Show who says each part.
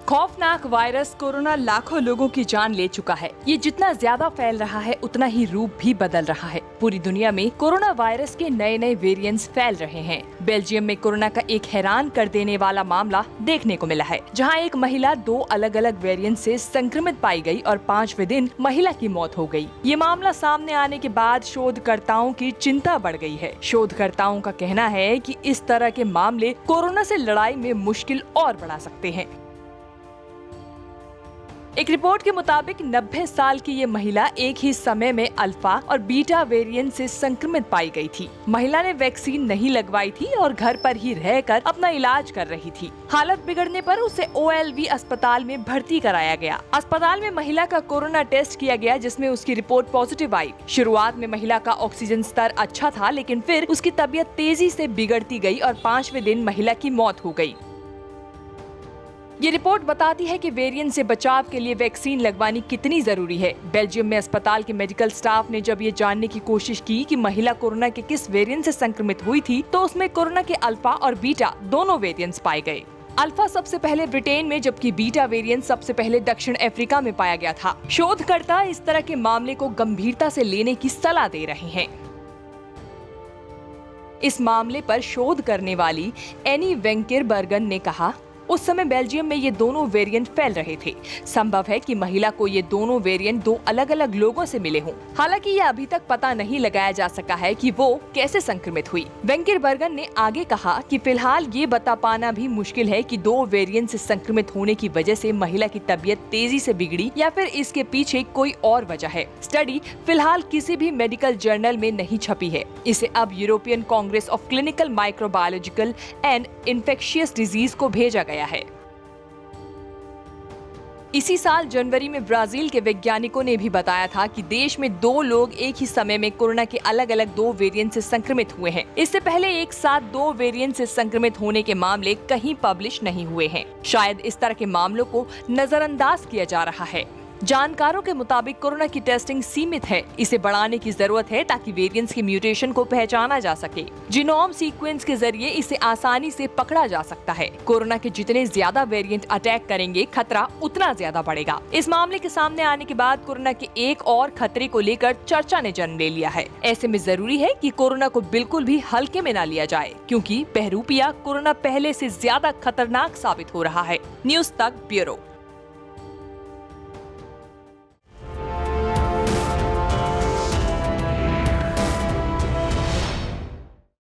Speaker 1: खौफनाक virus corona लाखों लोगों की जान ले चुका है। ये जितना ज्यादा फैल रहा है उतना ही रूप भी बदल रहा है। पूरी दुनिया में कोरोना वायरस के नए नए वेरिएंट्स फैल रहे हैं। बेल्जियम में कोरोना का एक हैरान कर देने वाला मामला देखने को मिला है, जहां एक महिला 2 अलग अलग वेरिएंट से संक्रमित पाई गई और 5वें दिन महिला की मौत हो गई। ये मामला सामने आने के बाद शोधकर्ताओं की चिंता बढ़ गई है। शोधकर्ताओं का कहना है कि इस तरह के मामले कोरोना से लड़ाई में मुश्किल और बढ़ा सकते हैं। एक रिपोर्ट के मुताबिक 90 साल की ये महिला एक ही समय में अल्फा और बीटा वेरिएंट से संक्रमित पाई गई थी। महिला ने वैक्सीन नहीं लगवाई थी और घर पर ही रहकर अपना इलाज कर रही थी। हालत बिगड़ने पर उसे OLV अस्पताल में भर्ती कराया गया। अस्पताल में महिला का कोरोना टेस्ट किया गया, जिसमें उसकी रिपोर्ट पॉजिटिव आई। शुरुआत में महिला का ऑक्सीजन स्तर अच्छा था, लेकिन फिर उसकी तबीयत तेजी से बिगड़ती गई और 5वें दिन महिला की मौत हो गई। ये रिपोर्ट बताती है कि वेरिएंट से बचाव के लिए वैक्सीन लगवानी कितनी जरूरी है। बेल्जियम में अस्पताल के मेडिकल स्टाफ ने जब ये जानने की कोशिश की कि महिला कोरोना के किस वेरिएंट से संक्रमित हुई थी, तो उसमें कोरोना के अल्फा और बीटा दोनों वेरिएंट्स पाए गए। अल्फा सबसे पहले ब्रिटेन में, जबकि बीटा वेरिएंट सबसे पहले दक्षिण अफ्रीका में पाया गया था। शोधकर्ता इस तरह के मामले को गंभीरता से लेने की सलाह दे रहे हैं। इस मामले पर शोध करने वाली एनी वेंकेरबर्गन ने कहा, उस समय बेल्जियम में ये दोनों वेरिएंट फैल रहे थे। संभव है कि महिला को ये दोनों वेरिएंट 2 अलग अलग लोगों से मिले हों। हालांकि ये अभी तक पता नहीं लगाया जा सका है कि वो कैसे संक्रमित हुई। वेंकेरबर्गन ने आगे कहा कि फिलहाल ये बता पाना भी मुश्किल है कि 2 वेरिएंट से संक्रमित होने की वजह से महिला की तबीयत तेजी से बिगड़ी या फिर इसके पीछे कोई और वजह है। स्टडी फिलहाल किसी भी मेडिकल जर्नल में नहीं छपी है। इसे अब European Congress of clinical microbiological and infectious disease को भेजा गया है। इसी साल जनवरी में ब्राजील के वैज्ञानिकों ने भी बताया था कि देश में 2 लोग एक ही समय में कोरोना के अलग अलग 2 वेरिएंट से संक्रमित हुए हैं। इससे पहले एक साथ 2 वेरिएंट से संक्रमित होने के मामले कहीं पब्लिश नहीं हुए हैं। शायद इस तरह के मामलों को नजरअंदाज किया जा रहा है। जानकारों के मुताबिक कोरोना की टेस्टिंग सीमित है। इसे बढ़ाने की जरूरत है ताकि वेरिएंट्स के म्यूटेशन को पहचाना जा सके। जीनोम सीक्वेंस के जरिए इसे आसानी से पकड़ा जा सकता है। कोरोना के जितने ज्यादा वेरिएंट अटैक करेंगे, खतरा उतना ज्यादा बढ़ेगा। इस मामले के सामने आने के बाद कोरोना के एक और खतरे को लेकर चर्चा ने जन्म ले लिया है। ऐसे में जरूरी है कि कोरोना को बिल्कुल भी हल्के में न लिया जाए, क्योंकि बहरूपिया कोरोना पहले से ज्यादा खतरनाक साबित हो रहा है। न्यूज़ तक ब्यूरो।